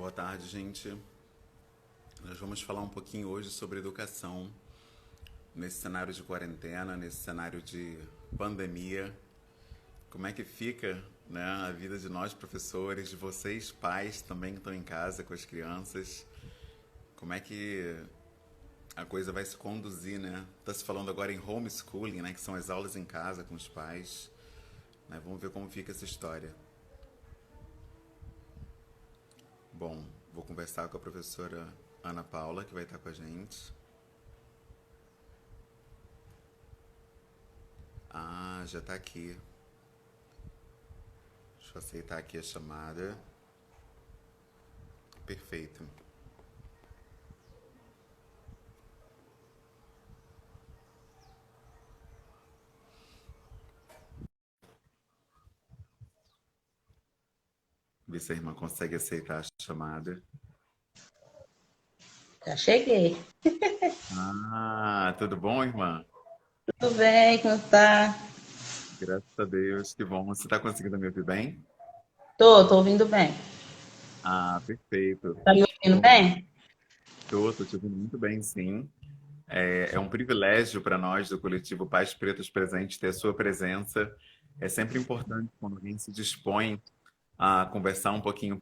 Boa tarde, gente. Nós vamos falar um pouquinho hoje sobre educação nesse cenário de quarentena, nesse cenário de pandemia. Como é que fica, né, a vida de nós professores, de vocês pais também que estão em casa com as crianças? Como é que a coisa vai se conduzir, né? Está se falando agora em homeschooling, né, que são as aulas em casa com os pais. Né? Vamos ver como fica essa história. Bom, vou conversar com a professora Ana Paula, que vai estar com a gente. Ah, já está aqui. Deixa eu aceitar aqui a chamada. Perfeito. Vê se a irmã consegue aceitar a chamada. Já cheguei. Ah, tudo bom, irmã? Tudo bem, como tá? Graças a Deus, que bom. Você está conseguindo me ouvir bem? Tô ouvindo bem. Ah, perfeito. Tá me ouvindo Bom, bem? tô te ouvindo muito bem, sim. É um privilégio para nós do coletivo Pais Pretos Presentes ter a sua presença. É sempre importante quando alguém se dispõe a conversar um pouquinho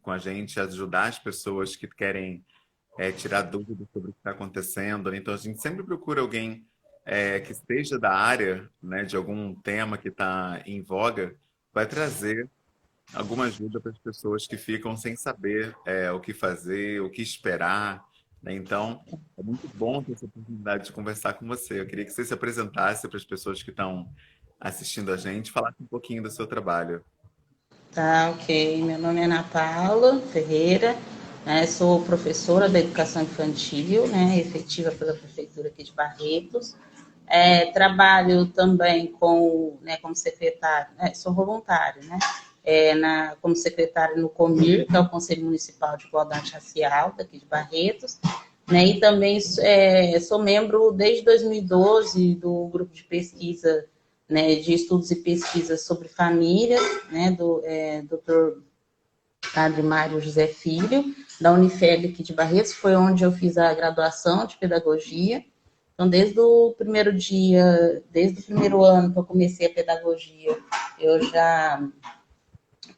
com a gente, ajudar as pessoas que querem tirar dúvidas sobre o que está acontecendo, né? Então a gente sempre procura alguém que esteja da área, né, de algum tema que está em voga, vai trazer alguma ajuda para as pessoas que ficam sem saber o que fazer, o que esperar, né? Então, é muito bom ter essa oportunidade de conversar com você. Eu queria que você se apresentasse para as pessoas que estão assistindo a gente, falasse um pouquinho do seu trabalho. Tá, ok. Meu nome é Ana Paula Ferreira, né? Sou professora da educação infantil, né? Efetiva pela Prefeitura aqui de Barretos. Trabalho também como secretária, né? Sou voluntária, né? Como secretária no COMIR, que é o Conselho Municipal de Igualdade Racial daqui de Barretos, né? E também sou membro desde 2012 do grupo de pesquisa, né, de estudos e pesquisas sobre família, né, do Dr. Padre Mário José Filho, da Unifeb aqui de Barretos, foi onde eu fiz a graduação de pedagogia. Então, desde o primeiro ano que eu comecei a pedagogia, eu já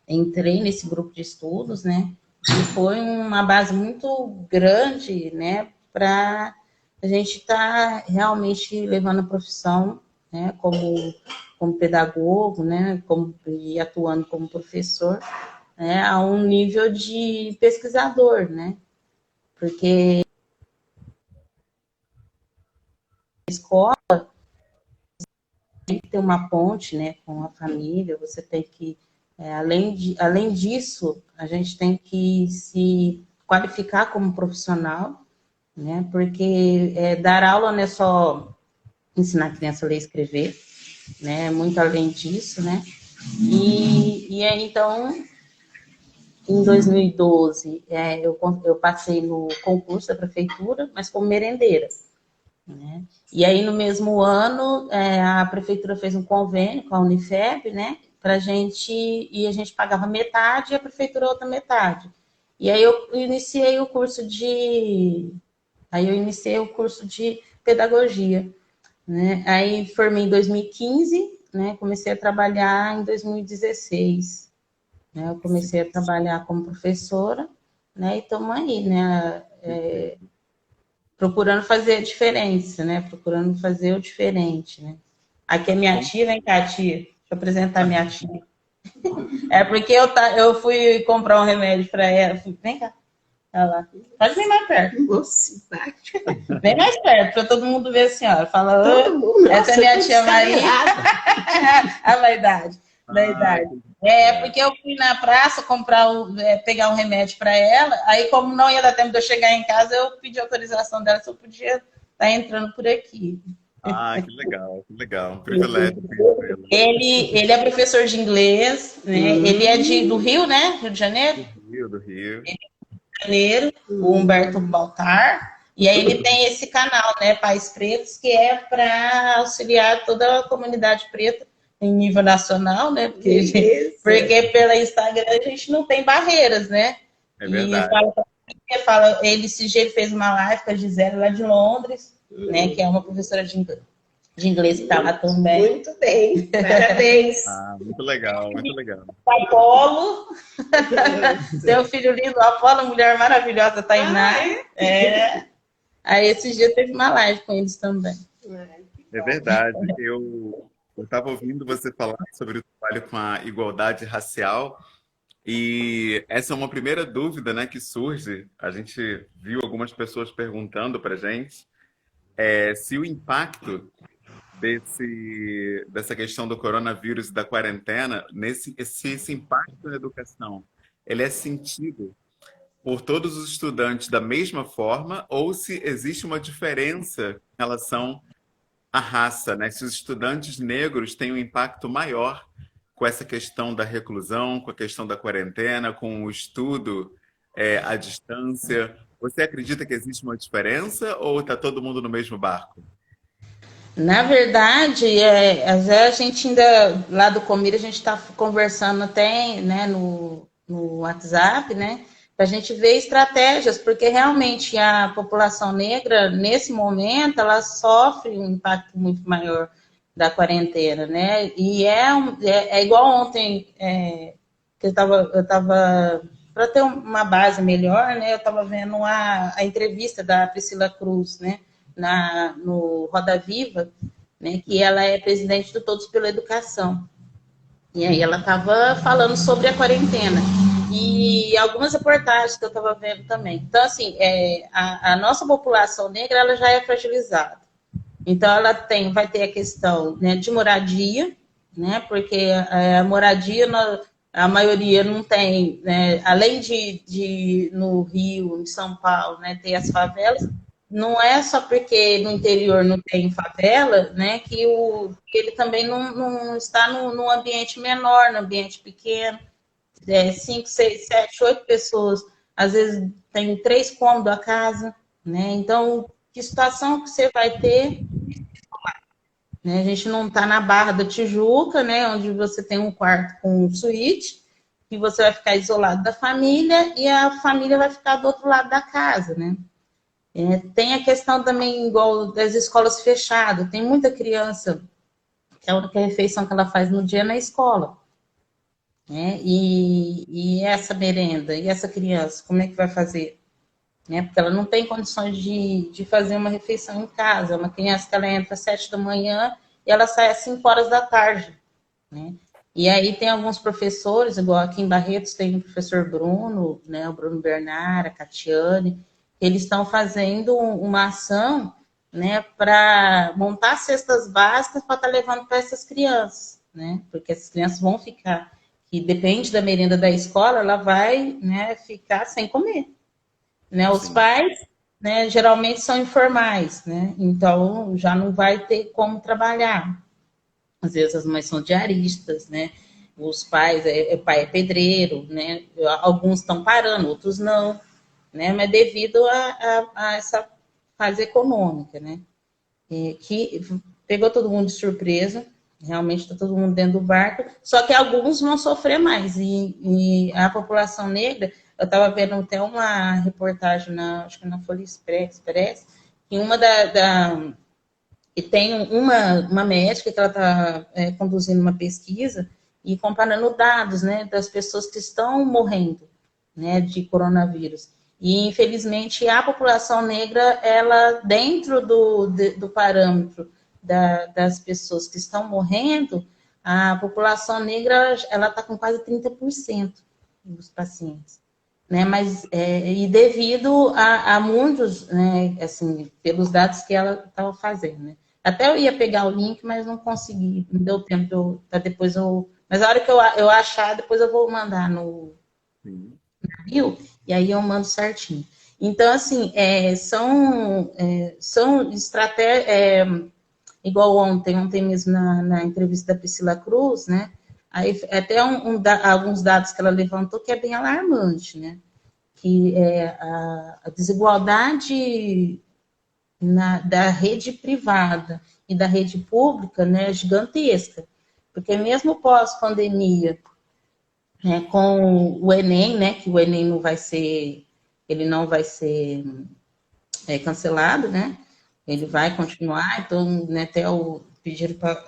entrei nesse grupo de estudos, né? E foi uma base muito grande, né, para a gente estar realmente levando a profissão, né, como pedagogo, né, e atuando como professor, né, a um nível de pesquisador, né? Porque a escola tem que ter uma ponte, né, com a família, você tem que além disso, a gente tem que se qualificar como profissional, né? Porque dar aula não é só ensinar a criança a ler e escrever, né? Muito além disso, né? E aí, então, em 2012, eu passei no concurso da prefeitura, mas como merendeira, né? E aí, no mesmo ano, a prefeitura fez um convênio com a Unifeb, né? Pra gente, e a gente pagava metade e a prefeitura outra metade. E aí eu iniciei o curso de pedagogia, né? Aí formei em 2015, né? Comecei a trabalhar em 2016, né? Eu comecei a trabalhar como professora, né? E estamos aí, né? Perfeito. Procurando fazer a diferença, né? Procurando fazer o diferente, né? Aqui é minha Como... tia, vem cá, tia. Deixa eu apresentar minha tia. É porque eu fui comprar um remédio para ela. Vem cá. Olha lá. Pode vir mais perto. Moça, simpática. Vem mais perto, para todo mundo ver a senhora. Fala, Todo mundo, essa é nossa, minha tô tia Maria. descabelada. A vaidade. Ah, Verdade. que legal. Porque eu fui na praça pegar um remédio para ela, aí como não ia dar tempo de eu chegar em casa, eu pedi autorização dela se eu podia estar entrando por aqui. Ah, que legal, que legal. Um privilégio conhecê-lo. Ele é professor de inglês, né? Ele é do Rio, né? Rio de Janeiro? Do Rio. Janeiro, o Humberto Baltar. E aí ele tem esse canal, né, Pais Pretos, que é para auxiliar toda a comunidade preta em nível nacional, né? Porque pela Instagram a gente não tem barreiras, né? É E verdade. ele esse dia ele fez uma live com a Gisele lá de Londres, né, que é uma professora de inglês que está lá também. Muito bem, parabéns. Ah, muito legal, muito legal. Apolo, seu filho lindo, Apolo, mulher maravilhosa, Tainá. Aí esses dias teve uma live com eles também. É verdade. Eu estava ouvindo você falar sobre o trabalho com a igualdade racial e essa é uma primeira dúvida, né, que surge. A gente viu algumas pessoas perguntando para gente se o impacto dessa questão do coronavírus e da quarentena, esse impacto na educação, ele é sentido por todos os estudantes da mesma forma ou se existe uma diferença em relação à raça, né? Se os estudantes negros têm um impacto maior com essa questão da reclusão, com a questão da quarentena, com o estudo à distância. Você acredita que existe uma diferença ou está todo mundo no mesmo barco? Na verdade, às vezes a gente ainda, lá do Comira, a gente está conversando até, né, no WhatsApp, né, para a gente ver estratégias, porque realmente a população negra, nesse momento, ela sofre um impacto muito maior da quarentena, né, e é igual ontem, que eu tava para ter uma base melhor, né, eu estava vendo a entrevista da Priscila Cruz, né, no Roda Viva, né, que ela é presidente do Todos pela Educação. E aí ela estava falando sobre a quarentena. E algumas reportagens que eu estava vendo também. Então, assim, a nossa população negra ela já é fragilizada. Então, ela vai ter a questão, né, de moradia, né, porque a moradia, a maioria não tem, né, além de no Rio, em São Paulo, né, ter as favelas, não é só porque no interior não tem favela, né, que ele também não está num ambiente menor, no ambiente pequeno, 5, 6, 7, 8 pessoas, às vezes tem 3 cômodos a casa, né, então, que situação que você vai ter, né? A gente não está na Barra da Tijuca, né, onde você tem um quarto com suíte, que você vai ficar isolado da família e a família vai ficar do outro lado da casa, né? Tem a questão também, igual das escolas fechadas, tem muita criança que a única refeição que ela faz no dia é na escola, né? E essa merenda, e essa criança, como é que vai fazer? Né? Porque ela não tem condições de fazer uma refeição em casa. É uma criança que ela entra às 7 da manhã e ela sai às 5 horas da tarde. Né? E aí tem alguns professores, igual aqui em Barretos tem o professor Bruno, né, o Bruno Bernard, a Catiane, eles estão fazendo uma ação, né, para montar cestas básicas para estar levando para essas crianças, né? Porque essas crianças vão ficar, que depende da merenda da escola, ela vai, né, ficar sem comer. Né? Os Sim. pais, né, geralmente são informais, né? Então já não vai ter como trabalhar. Às vezes as mães são diaristas, né? Os pais, o pai é pedreiro, né? Alguns estão parando, outros não, né? Mas devido a essa fase econômica, né? Que pegou todo mundo de surpresa, realmente está todo mundo dentro do barco, só que alguns vão sofrer mais, e a população negra, eu estava vendo até uma reportagem, acho que na Folha Express, que e tem uma médica que ela está conduzindo uma pesquisa e comparando dados, né, das pessoas que estão morrendo, né, de coronavírus. E, infelizmente, a população negra, ela, dentro do parâmetro das pessoas que estão morrendo, a população negra, ela está com quase 30% dos pacientes. Né? Mas, e devido a muitos, né, assim, pelos dados que ela estava fazendo, né? Até eu ia pegar o link, mas não consegui, não deu tempo para depois eu... Mas a hora que eu achar, depois eu vou mandar no bio, e aí eu mando certinho. Então, assim, são estratégias, igual ontem mesmo na entrevista da Priscila Cruz, né? Aí até alguns dados que ela levantou que é bem alarmante, né? Que a desigualdade da rede privada e da rede pública, né, é gigantesca. Porque mesmo pós-pandemia, com o Enem, né? Que o Enem não vai ser, ele não vai ser cancelado, né? Ele vai continuar, então, né, até o pediram para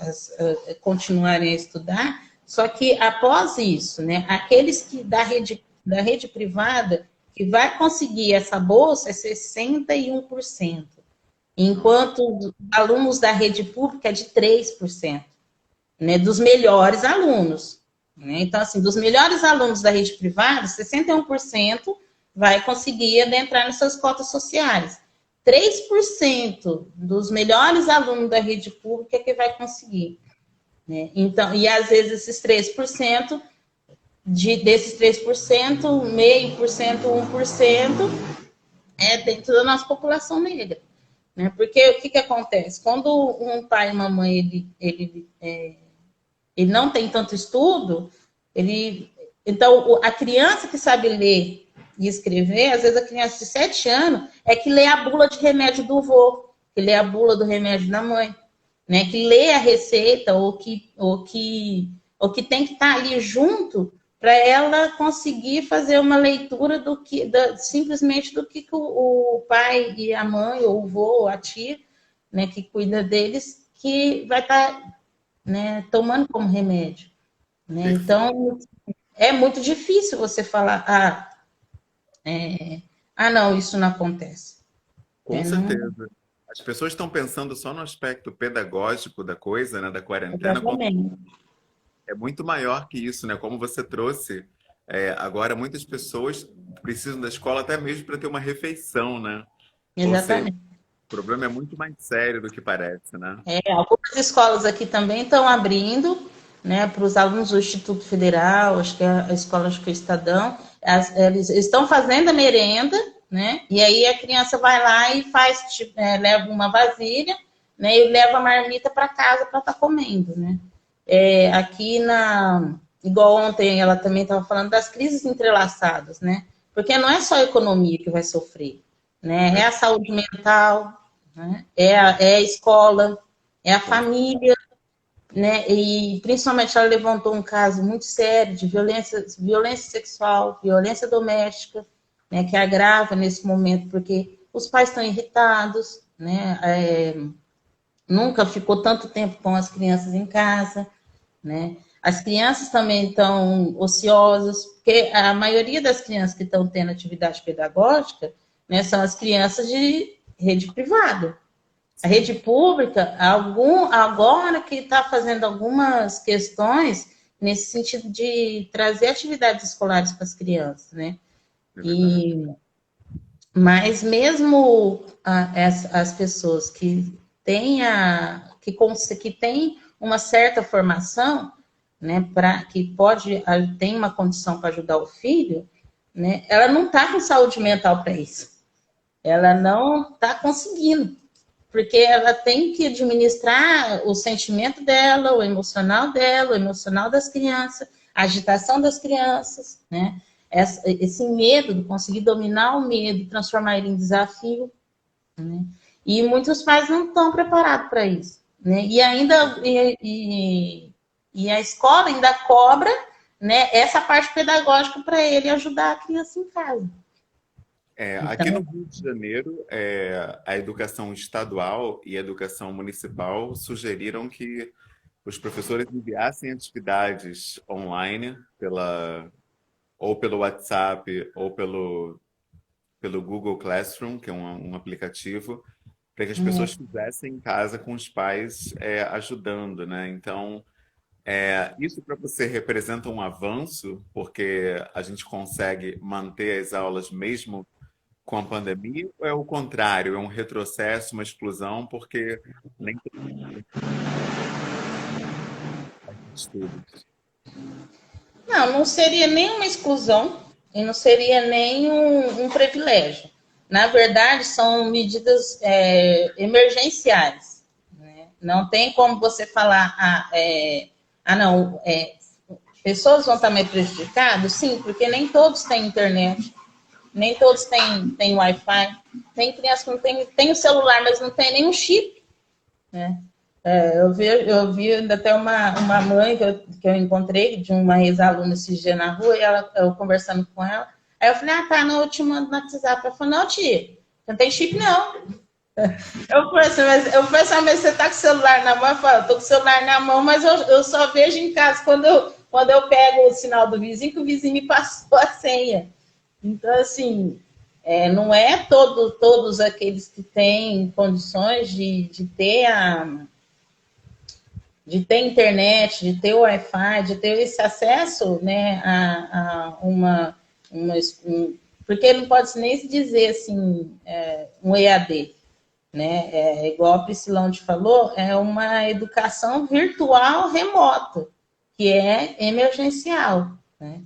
continuarem a estudar. Só que após isso, né, aqueles que da rede privada que vai conseguir essa bolsa é 61%, enquanto os alunos da rede pública é de 3%, né, dos melhores alunos. Né? Então, assim, dos melhores alunos da rede privada, 61% vai conseguir adentrar nessas cotas sociais. 3% dos melhores alunos da rede pública é que vai conseguir. Né? Então, e às vezes esses 3%, desses 3%, meio por cento, 1%, é dentro da nossa população negra. Né? Porque o que acontece? Quando um pai e uma mãe ele não tem tanto estudo, então a criança que sabe ler e escrever, às vezes a criança de 7 anos é que lê a bula de remédio do vô, que lê a bula do remédio da mãe, né? Que lê a receita ou que tem que estar ali junto para ela conseguir fazer uma leitura simplesmente do que o pai e a mãe, ou o vô, ou a tia, né, que cuida deles, que vai estar, né, tomando como remédio. Né? Então, é muito difícil você falar, não, isso não acontece. Com certeza. As pessoas estão pensando só no aspecto pedagógico da coisa, né, da quarentena, é muito maior que isso, né? Como você trouxe, agora muitas pessoas precisam da escola até mesmo para ter uma refeição, né? Ou seja, Exatamente. o problema é muito mais sério do que parece, né? Algumas escolas aqui também estão abrindo, né, para os alunos do Instituto Federal, acho que a escola, acho que é o Estadão, eles estão fazendo a merenda, né? E aí a criança vai lá e faz, leva uma vasilha, né? E leva a marmita para casa para estar comendo, né? Aqui igual ontem ela também estava falando das crises entrelaçadas, né? Porque não é só a economia que vai sofrer, né? É a saúde mental, né? É a escola, é a família, né? E principalmente ela levantou um caso muito sério de violência sexual, violência doméstica, né? Que agrava nesse momento porque os pais estão irritados, né? Nunca ficou tanto tempo com as crianças em casa, né? As crianças também estão ociosas, porque a maioria das crianças que estão tendo atividade pedagógica, né, são as crianças de rede privada. A rede pública, agora que está fazendo algumas questões nesse sentido de trazer atividades escolares para as crianças, né? Mas mesmo as pessoas que têm uma certa formação, né, tem uma condição para ajudar o filho, né, ela não está com saúde mental para isso. Ela não está conseguindo, porque ela tem que administrar o sentimento dela, o emocional das crianças, a agitação das crianças, né? Esse medo de conseguir dominar o medo, transformar ele em desafio, né? E muitos pais não estão preparados para isso, né? E ainda e a escola ainda cobra, né, essa parte pedagógica para ele ajudar a criança em casa. Aqui no Rio de Janeiro, a educação estadual e a educação municipal sugeriram que os professores enviassem atividades online ou pelo WhatsApp ou pelo Google Classroom, que é um aplicativo, para que as pessoas fizessem em casa com os pais ajudando, né? Então, isso para você representa um avanço, porque a gente consegue manter as aulas mesmo com a pandemia, ou é o contrário, é um retrocesso, uma exclusão, porque nem todo mundo faz estudos? Não seria nem uma exclusão e não seria nem um privilégio. Na verdade, são medidas emergenciais. Né? Não tem como você falar, pessoas vão estar mais prejudicadas? Sim, porque nem todos têm internet, nem todos têm Wi-Fi. Tem crianças que não tem o celular, mas não tem nenhum chip. Né? Eu vi até uma mãe que eu encontrei, de uma ex-aluna esses dias na rua, e eu conversando com ela. Aí eu falei, tá, não, eu te mando no WhatsApp. Ela falou, não, tia, não tem chip, não. Mas você tá com o celular na mão? Eu falo, tô com o celular na mão, mas eu só vejo em casa quando eu pego o sinal do vizinho, que o vizinho me passou a senha. Então, assim, não é todos aqueles que têm condições de ter internet, de ter Wi-Fi, de ter esse acesso, né, porque não pode nem se dizer assim, um EAD, né? Igual a Priscilão te falou, é uma educação virtual remota, que é emergencial, né?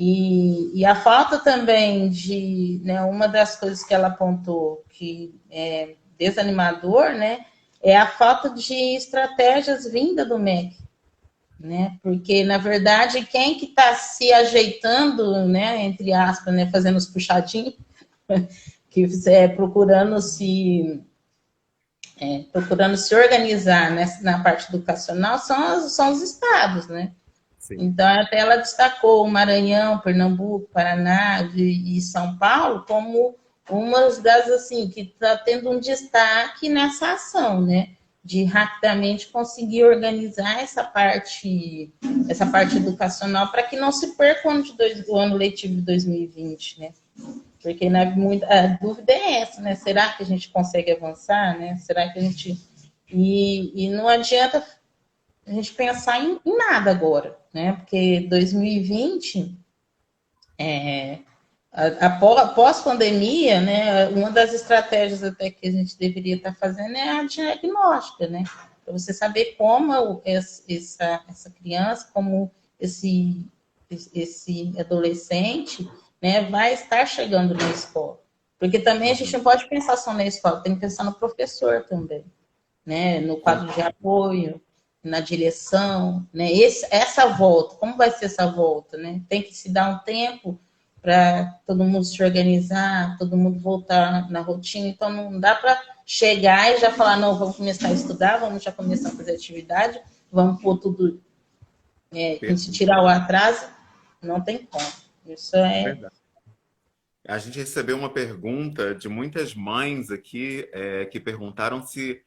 E a falta também né, uma das coisas que ela apontou que é desanimador, né, é a falta de estratégias vinda do MEC, né, porque, na verdade, quem que está se ajeitando, né, entre aspas, né, fazendo os puxadinhos, que procurando se organizar, né, na parte educacional são os estados, né? Sim. Então, até ela destacou o Maranhão, Pernambuco, Paraná e São Paulo como umas das, assim, que está tendo um destaque nessa ação, né? De rapidamente conseguir organizar essa parte educacional para que não se perca o ano letivo de 2020, né? Porque a dúvida é essa, né? Será que a gente consegue avançar, né? Será que a gente... E não adianta a gente pensar em nada agora, né? Porque 2020, após pandemia, né? Uma das estratégias até que a gente deveria estar fazendo é a diagnóstica, né? Para você saber como essa criança, como esse adolescente, né, vai estar chegando na escola. Porque também a gente não pode pensar só na escola, tem que pensar no professor também, né, no quadro de apoio, na direção, né? Essa volta, como vai ser essa volta, né? Tem que se dar um tempo para todo mundo se organizar, todo mundo voltar na rotina. Então não dá para chegar e já falar, não, vamos começar a estudar, vamos já começar a fazer atividade, vamos pôr tudo, se tirar o atraso, não tem como. Isso é Verdade. A gente recebeu uma pergunta de muitas mães aqui, que perguntaram se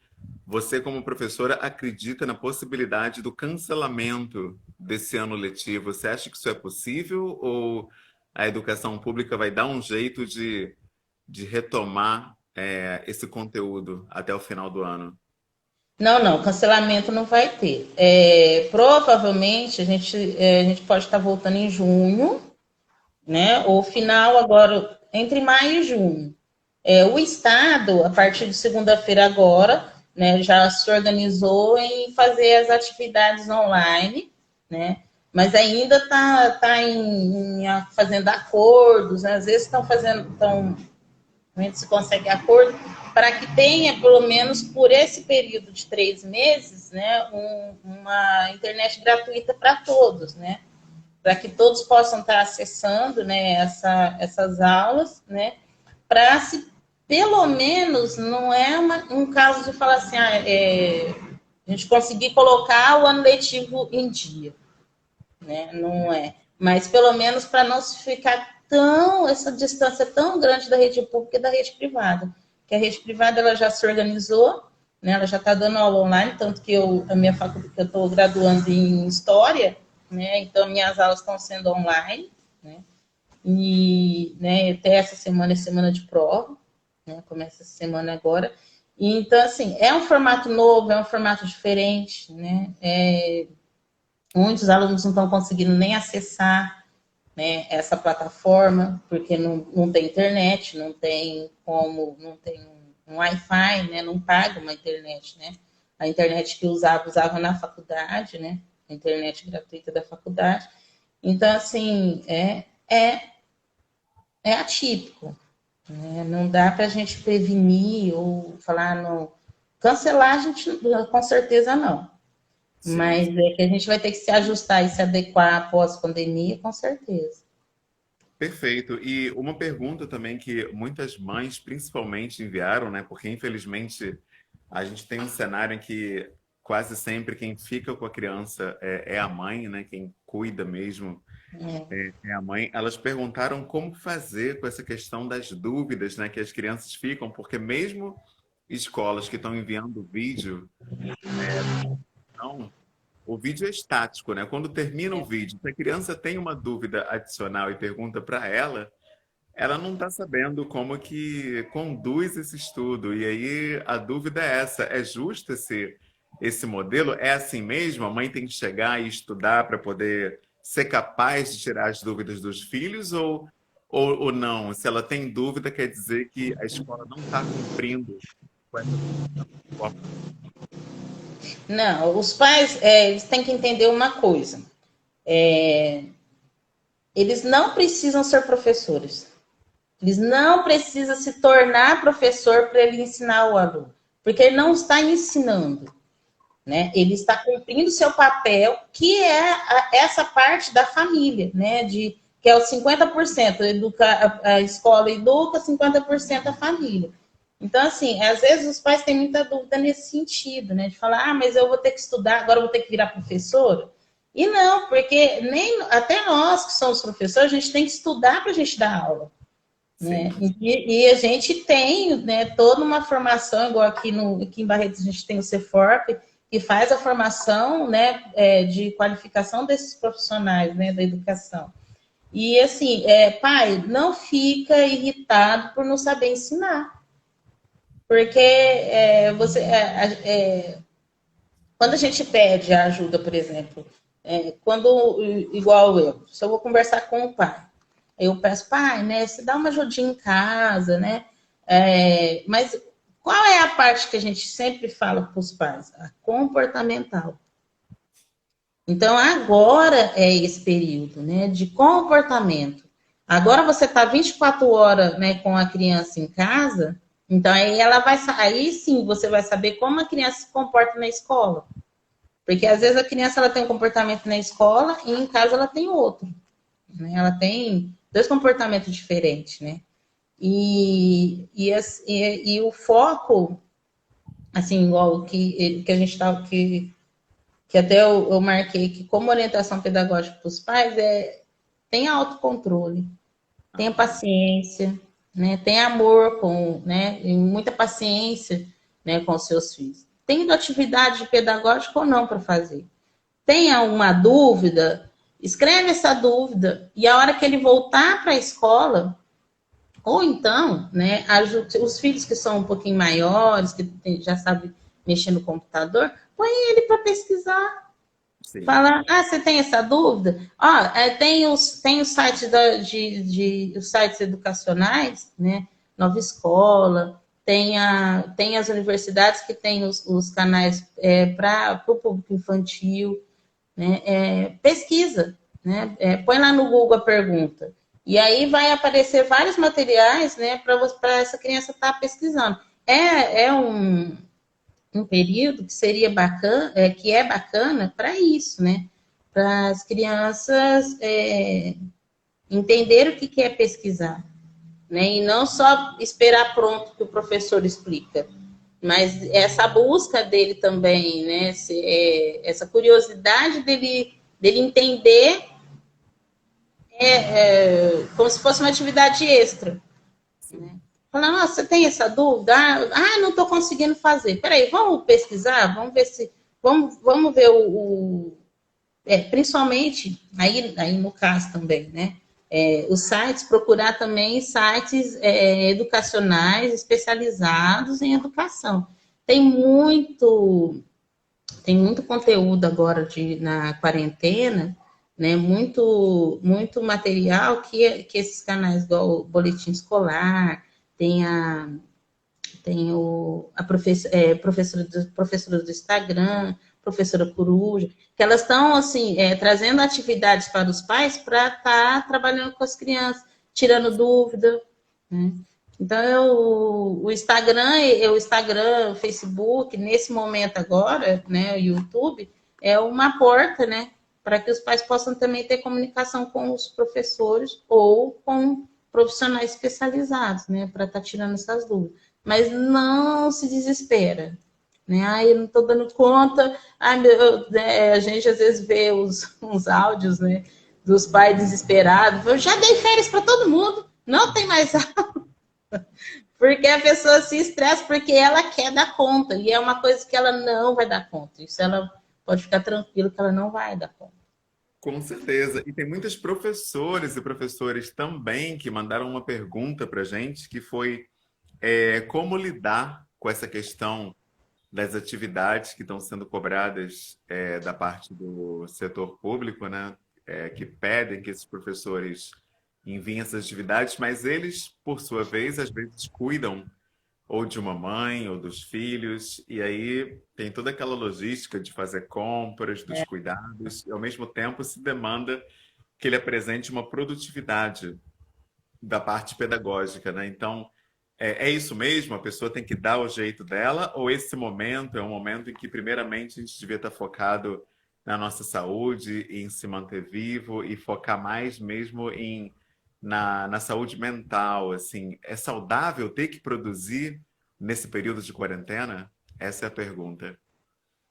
você, como professora, acredita na possibilidade do cancelamento desse ano letivo. Você acha que isso é possível ou a educação pública vai dar um jeito de retomar, esse conteúdo até o final do ano? Não, cancelamento não vai ter. Provavelmente a gente pode estar voltando em junho, né? Ou final agora, entre maio e junho. O Estado, a partir de segunda-feira agora, né, já se organizou em fazer as atividades online, né? Mas ainda está fazendo acordos, né? Às vezes a gente se consegue acordo para que tenha, pelo menos por esse período de 3 meses, né, uma internet gratuita para todos, né? Para que todos possam estar acessando, né, essas aulas, né, para se, pelo menos, não é um caso de falar assim, a gente conseguir colocar o ano letivo em dia, né, não é. Mas pelo menos para não se ficar essa distância tão grande da rede pública e da rede privada. Que a rede privada ela já se organizou, né, ela já está dando aula online, tanto que a minha faculdade, eu estou graduando em História, né, então minhas aulas estão sendo online, né, e, né, até essa semana é semana de prova, né, começa essa semana agora. E, então, assim, é um formato novo, é um formato diferente, né, muitos alunos não estão conseguindo nem acessar, né, essa plataforma, porque não tem internet, não tem um Wi-Fi, né, não paga uma internet, né, a internet que usava na faculdade, né, a internet gratuita da faculdade. Então, assim, é atípico, né, não dá para a gente prevenir ou falar, não, cancelar a gente, com certeza não, Sim. mas é que a gente vai ter que se ajustar e se adequar após a pandemia, com certeza. Perfeito. E uma pergunta também que muitas mães, principalmente, enviaram, né? Porque infelizmente a gente tem um cenário em que quase sempre quem fica com a criança é a mãe, né? Quem cuida mesmo é a mãe. Elas perguntaram como fazer com essa questão das dúvidas, né? Que as crianças ficam, porque mesmo escolas que estão enviando vídeo, não, o vídeo é estático, né? Quando termina o vídeo, se a criança tem uma dúvida adicional e pergunta para ela não está sabendo como que conduz esse estudo. E aí a dúvida é essa: é justo esse modelo? É assim mesmo? A mãe tem que chegar e estudar para poder ser capaz de tirar as dúvidas dos filhos? Ou não? Se ela tem dúvida, quer dizer que a escola não está cumprindo com essa função? Não, os pais, eles têm que entender uma coisa. Eles não precisam ser professores. Eles não precisam se tornar professor para ele ensinar o aluno, porque ele não está ensinando, né? Ele está cumprindo seu papel, que é essa parte da família, né? Que é o 50%, a escola educa, 50% a família. Então, assim, às vezes os pais têm muita dúvida nesse sentido, né? De falar, mas eu vou ter que estudar, agora eu vou ter que virar professora. E não, porque até nós que somos professores, a gente tem que estudar para a gente dar aula. Né? E a gente tem, né, toda uma formação, igual aqui em Barretos a gente tem o CEFORP, que faz a formação, né, de qualificação desses profissionais, né, da educação. E assim, pai, não fica irritado por não saber ensinar. Porque quando a gente pede a ajuda, por exemplo, igual eu, se eu vou conversar com o pai, eu peço, pai, né, você dá uma ajudinha em casa, né? Mas qual é a parte que a gente sempre fala para os pais? A comportamental. Então, agora é esse período, né, de comportamento. Agora você está 24 horas, né, com a criança em casa, então aí sim você vai saber como a criança se comporta na escola. Porque às vezes a criança ela tem um comportamento na escola e em casa ela tem outro. Né? Ela tem 2 comportamentos diferentes, né? E o foco, assim, igual que a gente estava, que até eu marquei que como orientação pedagógica para os pais tenha autocontrole, tenha paciência, né? Tenha amor né? E muita paciência, né, com os seus filhos. Tendo atividade pedagógica ou não para fazer. Tenha uma dúvida, escreve essa dúvida e a hora que ele voltar para a escola, ou então, né, os filhos que são um pouquinho maiores, que já sabem mexer no computador, põe ele para pesquisar. Sim. Fala, você tem essa dúvida? Tem os sites os sites educacionais, né? Nova Escola, tem as universidades que têm os canais para o público infantil, né? Pesquisa, né? Põe lá no Google a pergunta. E aí vai aparecer vários materiais, né, para essa criança estar pesquisando. É um período que seria bacana, que é bacana para isso, né? Para as crianças entenderem o que é pesquisar, né? E não só esperar pronto que o professor explica, mas essa busca dele também, né? Essa curiosidade dele entender como se fosse uma atividade extra. Né? Falando, nossa, você tem essa dúvida? Não estou conseguindo fazer. Peraí, vamos pesquisar? Vamos ver se... Vamos ver principalmente, aí no caso também, né? Os sites, procurar também sites educacionais especializados em educação. Tem muito conteúdo agora na quarentena, né? Muito material que esses canais, igual o Boletim Escolar, tem a professora do Instagram, professora Coruja, que elas estão assim, trazendo atividades para os pais para estar trabalhando com as crianças, tirando dúvida, né? Então, o Instagram, o Facebook, nesse momento agora, né, o YouTube, é uma porta, né, para que os pais possam também ter comunicação com os professores ou com profissionais especializados, né, para estar tirando essas dúvidas. Mas não se desespera, né? Ai, eu não estou dando conta. Ai, a gente às vezes vê uns áudios, né, dos pais desesperados. Eu já dei férias para todo mundo, não tem mais aula. Porque a pessoa se estressa porque ela quer dar conta. E é uma coisa que ela não vai dar conta. Isso ela pode ficar tranquila que ela não vai dar conta. Com certeza. E tem muitos professores e professores também que mandaram uma pergunta para a gente, que foi como lidar com essa questão das atividades que estão sendo cobradas da parte do setor público, né? Que pedem que esses professores enviem essas atividades, mas eles, por sua vez, às vezes cuidam ou de uma mãe ou dos filhos, e aí tem toda aquela logística de fazer compras, dos cuidados, e ao mesmo tempo se demanda que ele apresente uma produtividade da parte pedagógica, né? Então, é isso mesmo? A pessoa tem que dar o jeito dela, ou esse momento é um momento em que, primeiramente, a gente devia estar focado na nossa saúde, em se manter vivo e focar mais mesmo na saúde mental, assim, é saudável ter que produzir nesse período de quarentena? Essa é a pergunta.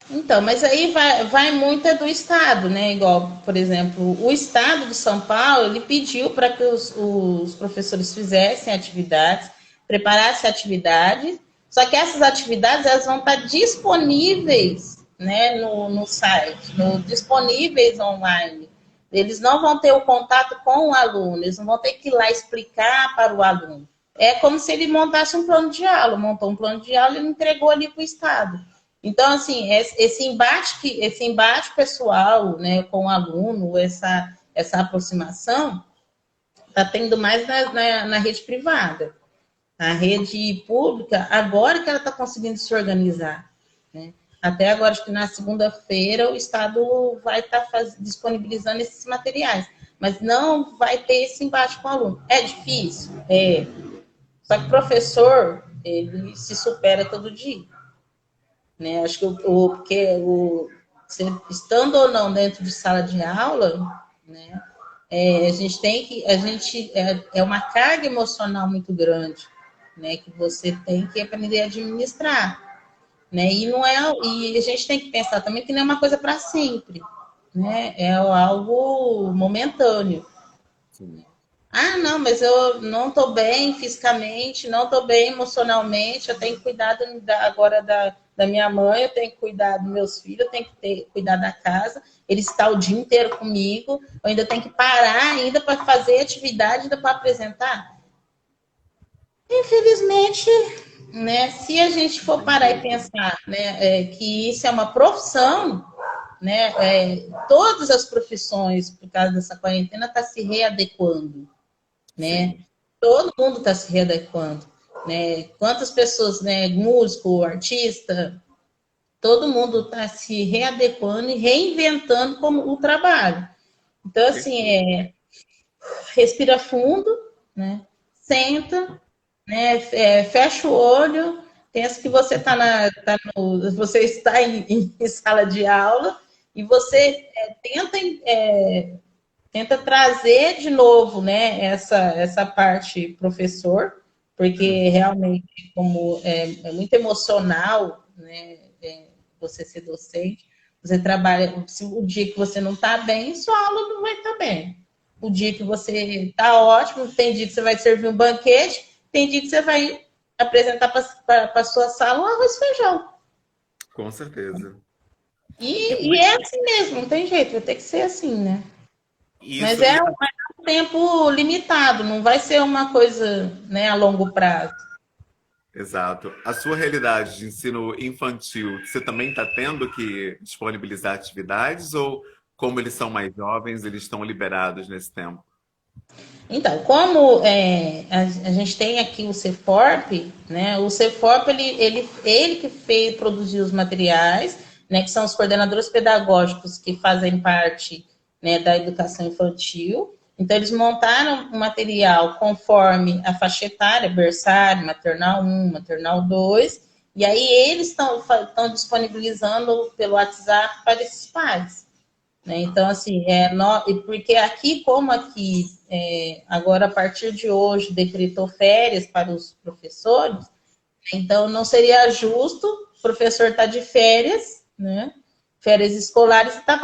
Então, mas aí vai muito do Estado, né? Igual, por exemplo, o Estado de São Paulo, ele pediu para que os professores fizessem atividades, preparassem atividades, só que essas atividades elas vão estar disponíveis, né, no site, disponíveis online. Eles não vão ter o contato com o aluno, eles não vão ter que ir lá explicar para o aluno. É como se ele montasse um plano de aula, montou um plano de aula e entregou ali para o Estado. Então, assim, esse embate pessoal, né, com o aluno, essa aproximação, está tendo mais na rede privada. A rede pública, agora que ela está conseguindo se organizar, né? Até agora, acho que na segunda-feira, o Estado vai estar disponibilizando esses materiais, mas não vai ter esse embate com o aluno. É difícil? É. Só que o professor, ele se supera todo dia. Né? Acho que estando ou não dentro de sala de aula, né, a gente tem que, é uma carga emocional muito grande, né, que você tem que aprender a administrar, né, e a gente tem que pensar também que não é uma coisa para sempre, né, é algo momentâneo. Sim. Ah, não, mas eu não estou bem fisicamente, não estou bem emocionalmente, eu tenho que cuidar agora da minha mãe, eu tenho que cuidar dos meus filhos, eu tenho que cuidar da casa, ele está o dia inteiro comigo, eu ainda tenho que parar ainda para fazer atividade, ainda para apresentar. Infelizmente, né, se a gente for parar e pensar, né, que isso é uma profissão, né, todas as profissões, por causa dessa quarentena, está se readequando. Né? Todo mundo está se readequando, né? Quantas pessoas, né? Músico, artista, todo mundo está se readequando e reinventando como o trabalho. Então, assim, respira fundo, né? Senta, né? Fecha o olho, pensa que você você está em sala de aula e você tenta trazer de novo, né, essa parte professor, porque realmente, como é muito emocional, né, você ser docente, você trabalha, se o dia que você não está bem, sua aula não vai estar bem. O dia que você está ótimo, tem dia que você vai servir um banquete, tem dia que você vai apresentar para a sua sala um arroz e feijão. Com certeza. E é assim mesmo, não tem jeito, vai ter que ser assim, né? Mas Isso, é um tempo limitado, não vai ser uma coisa, né, a longo prazo. exato. A sua realidade de ensino infantil, você também está tendo que disponibilizar atividades ou, como eles são mais jovens, eles estão liberados nesse tempo? Então, como a gente tem aqui o CEFORP, né? O CEFORP ele que produziu os materiais, né? Que são os coordenadores pedagógicos que fazem parte, né, da educação infantil. Então, eles montaram um material conforme a faixa etária, berçário, maternal 1, maternal 2, e aí eles estão disponibilizando pelo WhatsApp para esses pais. Né? Então, assim, porque aqui, como aqui, agora, a partir de hoje, decretou férias para os professores, então não seria justo professor está de férias, né? Férias escolares, e está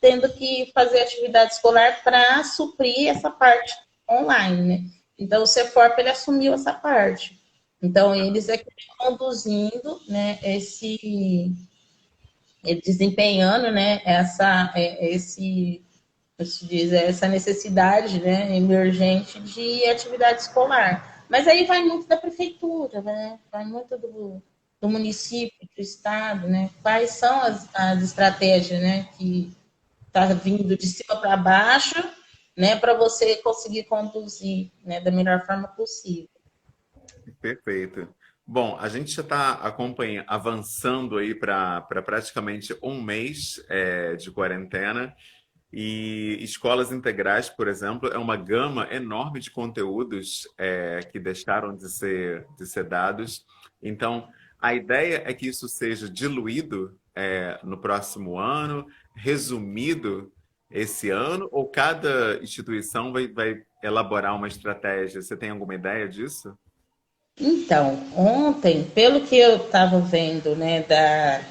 tendo que fazer atividade escolar para suprir essa parte online, né? Então, o Ceforp, ele assumiu essa parte. Então, eles é que estão conduzindo, né, desempenhando, né, essa necessidade, né, emergente de atividade escolar. Mas aí vai muito da prefeitura, né? Vai muito do município, do estado, né? Quais são as estratégias, né, que está vindo de cima para baixo, né, para você conseguir conduzir, né, da melhor forma possível. Perfeito. Bom, a gente já está avançando aí para praticamente um mês de quarentena. E escolas integrais, por exemplo, é uma gama enorme de conteúdos que deixaram de ser dados. Então, a ideia é que isso seja diluído no próximo ano, resumido esse ano, ou cada instituição vai elaborar uma estratégia? Você tem alguma ideia disso? Então, ontem, pelo que eu estava vendo, né,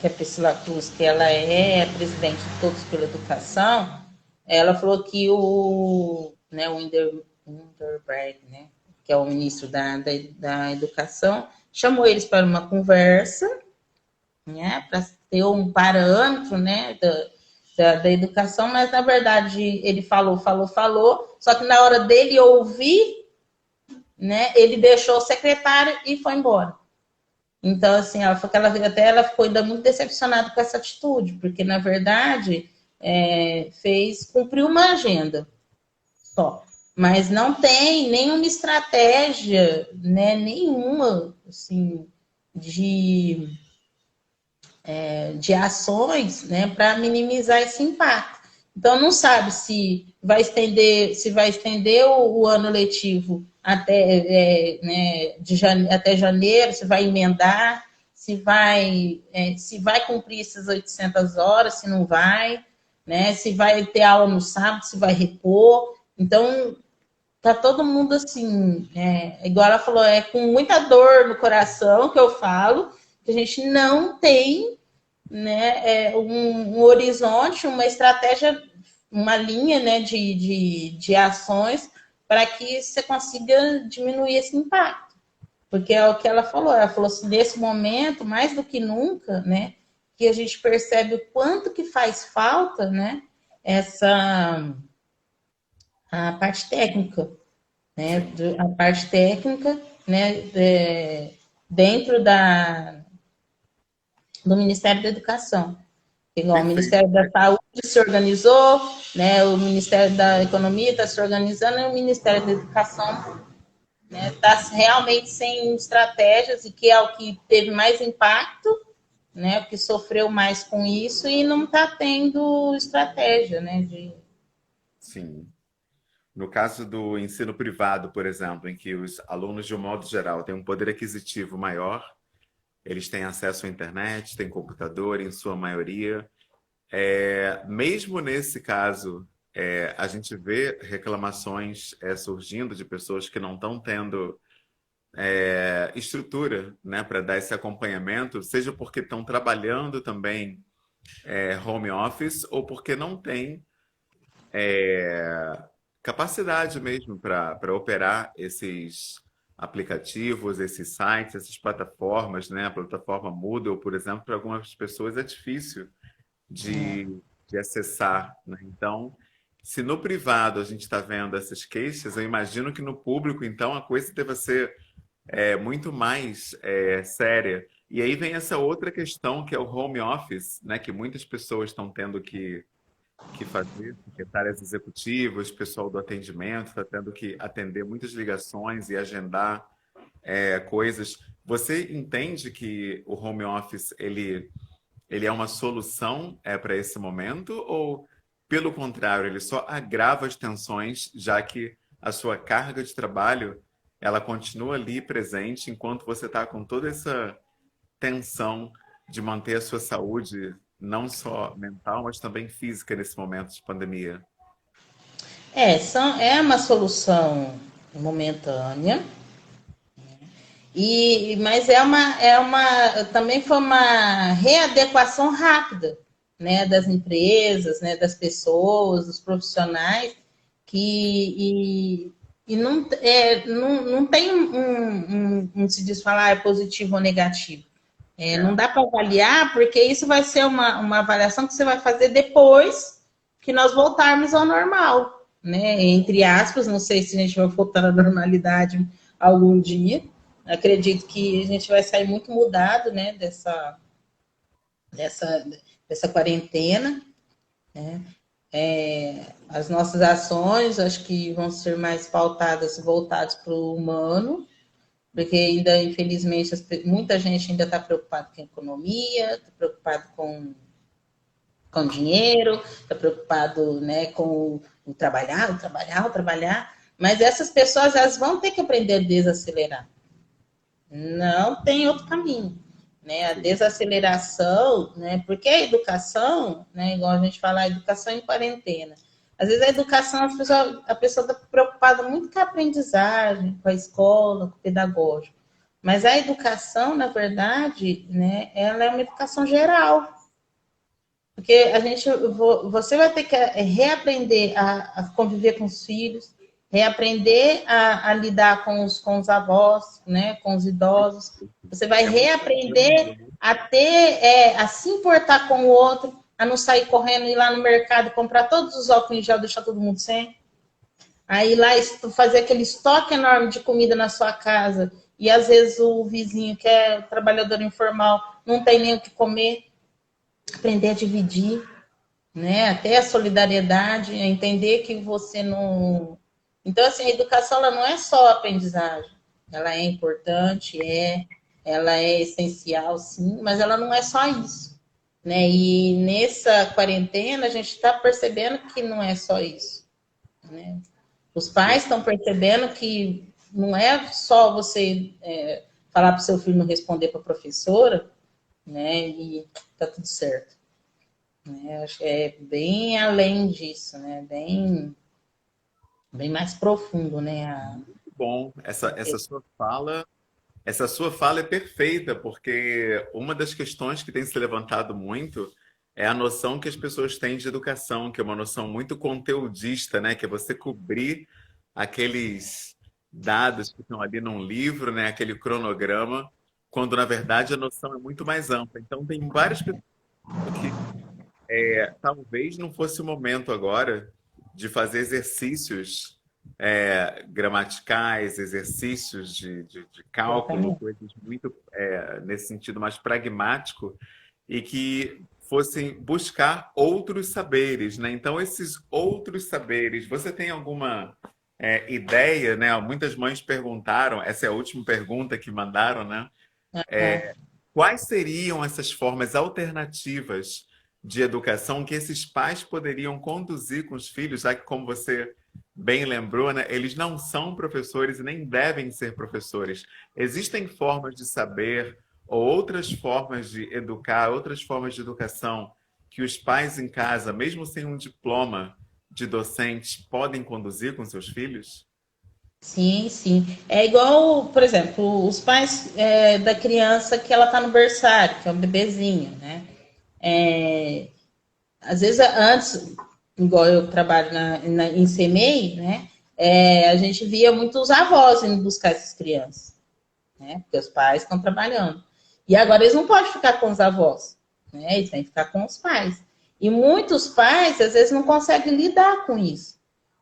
que a Priscila Cruz, que ela é a presidente de Todos pela Educação, ela falou que o Underberg, né, que é o ministro da Educação, chamou eles para uma conversa, né, para ter um parâmetro, né, da educação, mas na verdade ele falou, só que na hora dele ouvir, né, ele deixou o secretário e foi embora. Então, assim, ela ficou ainda muito decepcionada com essa atitude, porque, na verdade, cumpriu uma agenda só. Mas não tem nenhuma estratégia, né, nenhuma, assim, de ações, né, para minimizar esse impacto. Então, não sabe se vai estender o ano letivo até janeiro, se vai emendar, se vai cumprir essas 800 horas, se não vai, né, se vai ter aula no sábado, se vai repor. Então, tá todo mundo assim, igual ela falou, com muita dor no coração que eu falo, que a gente não tem, né, um horizonte, uma estratégia, uma linha, né, de ações para que você consiga diminuir esse impacto. Porque é o que ela falou assim, nesse momento, mais do que nunca, né, que a gente percebe o quanto que faz falta, né, a parte técnica, né, a parte técnica, né, dentro do Ministério da Educação. Igual o Perfeito. Ministério da Saúde se organizou, né, o Ministério da Economia está se organizando e o Ministério da Educação está realmente sem estratégias, e que é o que teve mais impacto, né, o que sofreu mais com isso, e não está tendo estratégia, né, Sim. No caso do ensino privado, por exemplo, em que os alunos, de um modo geral, têm um poder aquisitivo maior, eles têm acesso à internet, têm computador, em sua maioria. Mesmo nesse caso, a gente vê reclamações surgindo de pessoas que não estão tendo estrutura, né, para dar esse acompanhamento, seja porque estão trabalhando também home office ou porque não têm capacidade mesmo para operar esses aplicativos, esses sites, essas plataformas, né? A plataforma Moodle, por exemplo, para algumas pessoas é difícil de acessar, né? Então, se no privado a gente está vendo essas queixas, eu imagino que no público, então, a coisa deva ser muito mais séria. E aí vem essa outra questão, que é o home office, né? Que muitas pessoas estão tendo que fazer, secretárias executivas, pessoal do atendimento, está tendo que atender muitas ligações e agendar coisas. Você entende que o home office ele é uma solução para esse momento, ou, pelo contrário, ele só agrava as tensões, já que a sua carga de trabalho ela continua ali presente enquanto você está com toda essa tensão de manter a sua saúde, não só mental, mas também física nesse momento de pandemia? é uma solução momentânea, Mas também foi uma readequação rápida, né, das empresas, né, das pessoas, dos profissionais, e não tem se diz falar é positivo ou negativo. Não dá para avaliar, porque isso vai ser uma avaliação que você vai fazer depois que nós voltarmos ao normal, né? Entre aspas, não sei se a gente vai voltar à normalidade algum dia. Acredito que a gente vai sair muito mudado, né, dessa quarentena, né? As nossas ações, acho que vão ser mais pautadas, voltadas para o humano, porque ainda, infelizmente, muita gente ainda está preocupada com a economia, está preocupado com dinheiro, está preocupado, né, com o trabalhar, mas essas pessoas, elas vão ter que aprender a desacelerar. Não tem outro caminho, né? A desaceleração, né? Porque a educação, né? Igual a gente fala, a educação em quarentena. Às vezes a educação, a pessoa está preocupada muito com a aprendizagem, com a escola, com o pedagógico. Mas a educação, na verdade, né? Ela é uma educação geral. Porque você vai ter que reaprender a conviver com os filhos, reaprender a lidar com os avós, né, com os idosos. Você vai reaprender a se importar com o outro, a não sair correndo, ir lá no mercado, comprar todos os óculos em gel, deixar todo mundo sem. Aí lá fazer aquele estoque enorme de comida na sua casa e às vezes o vizinho, que é trabalhador informal, não tem nem o que comer. Aprender a dividir, né? Até a solidariedade, a entender que você não... Então, assim, a educação, ela não é só aprendizagem. Ela é importante, ela é essencial, sim, mas ela não é só isso, né? E nessa quarentena, a gente está percebendo que não é só isso, né? Os pais estão percebendo que não é só você falar para o seu filho não responder para a professora, né? E tá tudo certo. Né? Acho que é bem além disso, né? Bem mais profundo, né? Muito bom. Essa sua fala é perfeita, porque uma das questões que tem se levantado muito é a noção que as pessoas têm de educação, que é uma noção muito conteudista, né? Que é você cobrir aqueles dados que estão ali num livro, né? Aquele cronograma, quando na verdade a noção é muito mais ampla. Então tem várias pessoas que talvez não fosse o momento agora de fazer exercícios gramaticais, exercícios de cálculo, coisas muito nesse sentido mais pragmático, e que fossem buscar outros saberes, né? Então, esses outros saberes, você tem alguma ideia, né? Muitas mães perguntaram, essa é a última pergunta que mandaram, né? Quais seriam essas formas alternativas de educação que esses pais poderiam conduzir com os filhos, já que, como você bem lembrou, né, eles não são professores e nem devem ser professores. Existem formas de saber ou outras formas de educar, outras formas de educação que os pais em casa, mesmo sem um diploma de docentes, podem conduzir com seus filhos? Sim, sim. É igual, por exemplo, os pais da criança que ela está no berçário, que é um bebezinho, né? Às vezes, antes, igual eu trabalho em CMEI, né? A gente via muitos avós indo buscar essas crianças, né? Porque os pais estão trabalhando. E agora eles não podem ficar com os avós, né? Eles têm que ficar com os pais. E muitos pais, às vezes, não conseguem lidar com isso.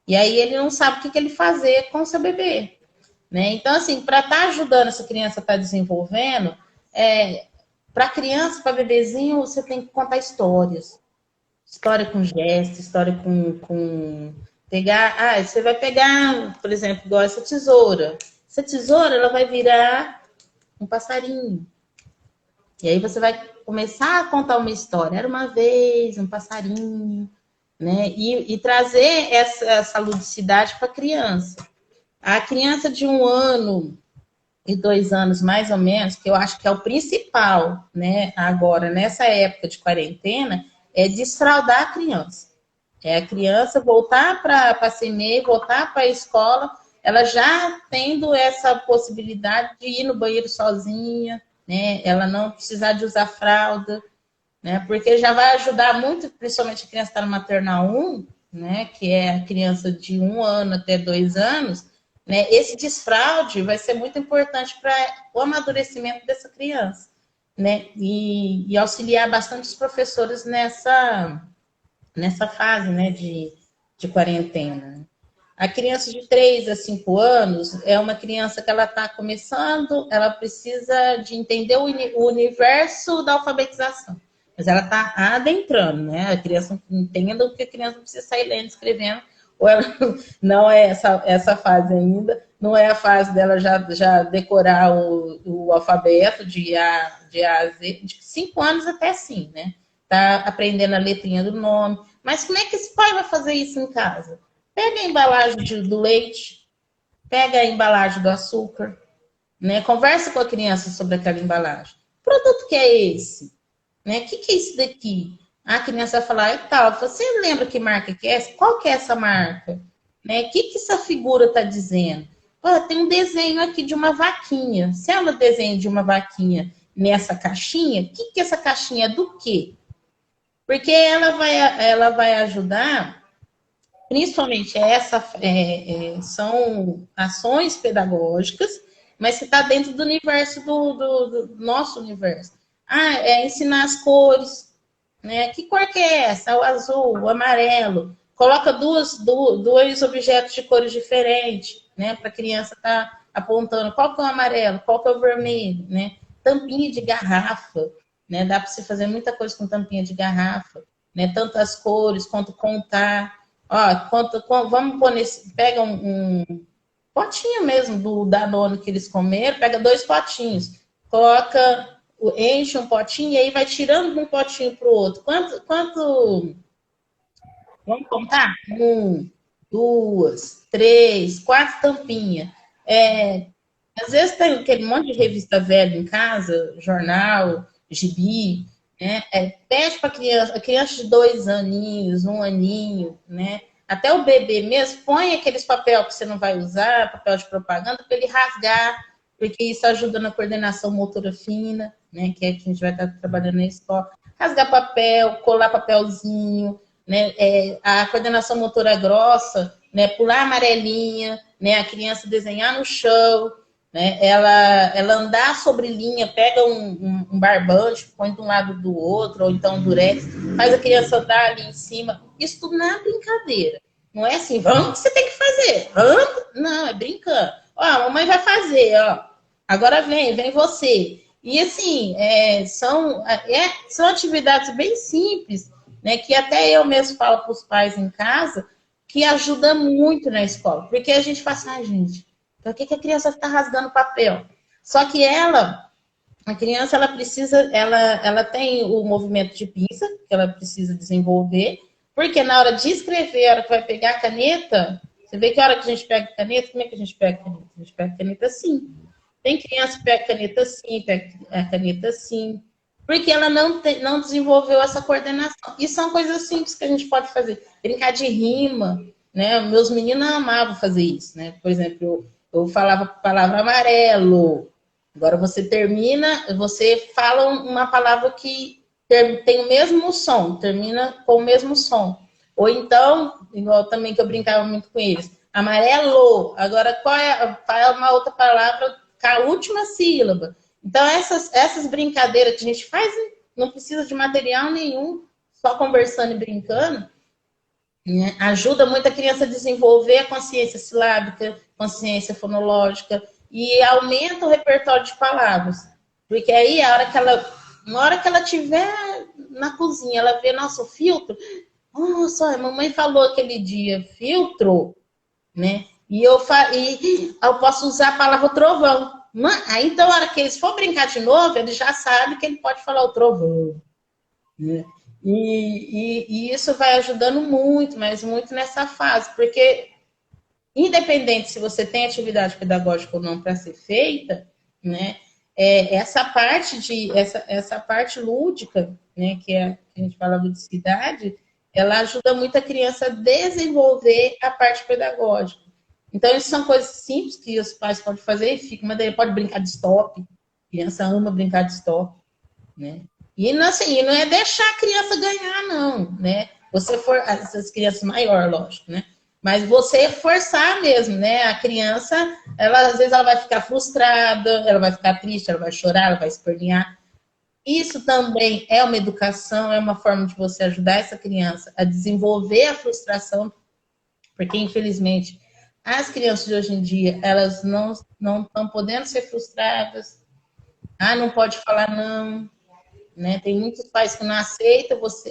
E aí ele não sabe o que ele fazer com o seu bebê, né? Então, assim, para estar ajudando essa criança a estar desenvolvendo, para criança, para bebezinho, você tem que contar histórias. História com gesto, história com pegar... você vai pegar, por exemplo, igual essa tesoura. Essa tesoura, ela vai virar um passarinho. E aí você vai começar a contar uma história. Era uma vez um passarinho, né? E trazer essa ludicidade para a criança. A criança de 1 ano e 2 anos, mais ou menos, que eu acho que é o principal, né? Agora, nessa época de quarentena, é desfraldar a criança. É a criança voltar para a CME, voltar para a escola ela já tendo essa possibilidade de ir no banheiro sozinha, né? Ela não precisar de usar fralda, né? Porque já vai ajudar muito, principalmente a criança que está no maternal 1, né? Que é a criança de 1 ano até 2 anos, né? Esse desfraude vai ser muito importante para o amadurecimento dessa criança, né? E auxiliar bastante os professores nessa fase, né? De quarentena. A criança de 3 a 5 anos é uma criança que ela está começando, ela precisa de entender o universo da alfabetização. Mas ela está adentrando, né? A criança entenda que a criança não precisa sair lendo, escrevendo, ou ela não é essa fase ainda, não é a fase dela já decorar o alfabeto de A a Z, de 5 anos até sim, né? Tá aprendendo a letrinha do nome. Mas como é que esse pai vai fazer isso em casa? Pega a embalagem do leite, pega a embalagem do açúcar, né? Conversa com a criança sobre aquela embalagem. Que produto que é esse? Né? Que é isso daqui? A criança vai falar, é tal. Você lembra que marca que é essa? Qual que é essa marca? Né? O que essa figura está dizendo? Tem um desenho aqui de uma vaquinha. Se ela desenha de uma vaquinha nessa caixinha, o que essa caixinha é do quê? Porque ela vai ajudar, principalmente são ações pedagógicas, mas que está dentro do universo do nosso universo. Ensinar as cores, né? Que cor que é essa? O azul, o amarelo. Coloca dois objetos de cores diferentes, né? Para a criança estar apontando qual que é o amarelo, qual que é o vermelho, né? Tampinha de garrafa, né? Dá para se fazer muita coisa com tampinha de garrafa, né? Tanto as cores quanto contar. Vamos pôr pega um potinho mesmo do Danone que eles comeram, pega 2 potinhos, enche um potinho e aí vai tirando de um potinho para o outro. Vamos contar? 1, 2, 3, 4 tampinhas. Às vezes tem aquele monte de revista velha em casa, jornal, gibi, né? Pede para a criança de 2 aninhos, 1 aninho, né? Até o bebê mesmo, põe aqueles papel que você não vai usar, papel de propaganda, para ele rasgar, porque isso ajuda na coordenação motora fina, né? Que é que a gente vai estar trabalhando na escola. Rasgar papel, colar papelzinho, né? A coordenação motora grossa, né? Pular amarelinha, né? A criança desenhar no chão, né? Ela andar sobre linha, pega um barbante, põe de um lado do outro, ou então um durex, faz a criança andar ali em cima. Isso tudo não é brincadeira. Não é assim, vamos que você tem que fazer. Vamos? Não, é brincando. A mamãe vai fazer, agora vem você. E assim, são atividades bem simples, né? Que até eu mesmo falo para os pais em casa, que ajuda muito na escola. Porque a gente fala assim, gente, por que a criança está rasgando papel? Só que a criança, ela tem o movimento de pinça, que ela precisa desenvolver, porque na hora de escrever, a hora que vai pegar a caneta, você vê que a hora que a gente pega a caneta, como é que a gente pega a caneta? A gente pega a caneta assim. Tem criança que pega a caneta assim, pega a caneta assim, porque ela não desenvolveu essa coordenação. E são coisas simples que a gente pode fazer. Brincar de rima, né? Meus meninos amavam fazer isso, né? Por exemplo, eu falava a palavra amarelo. Agora você fala uma palavra que tem o mesmo som, termina com o mesmo som. Ou então, igual também que eu brincava muito com eles, amarelo. Agora, qual é uma outra palavra com a última sílaba? Então, essas brincadeiras que a gente faz, não precisa de material nenhum, só conversando e brincando, né? Ajuda muito a criança a desenvolver a consciência silábica, consciência fonológica, e aumenta o repertório de palavras. Porque aí, na hora que ela estiver na cozinha, ela vê nosso filtro. Nossa, a mamãe falou aquele dia, filtro, né? E eu posso usar a palavra trovão. Aí, então, na hora que eles for brincar de novo, ele já sabe que ele pode falar o trovão, né? E isso vai ajudando muito, mas muito nessa fase, porque independente se você tem atividade pedagógica ou não para ser feita, né? Essa parte lúdica, né? Que a gente fala ludicidade, ela ajuda muito a criança a desenvolver a parte pedagógica. Então, isso são coisas simples que os pais podem fazer e fica, mas daí pode brincar de stop. A criança ama brincar de stop, né? E não, assim, não é deixar a criança ganhar, não, né? Você for, essas crianças maiores, lógico, né? Mas você forçar mesmo, né? A criança, ela às vezes ela vai ficar frustrada, ela vai ficar triste, ela vai chorar, ela vai espernear. Isso também é uma educação, é uma forma de você ajudar essa criança a desenvolver a frustração, porque infelizmente as crianças de hoje em dia, elas não estão podendo ser frustradas. Ah, não pode falar não, né? Tem muitos pais que não aceitam você,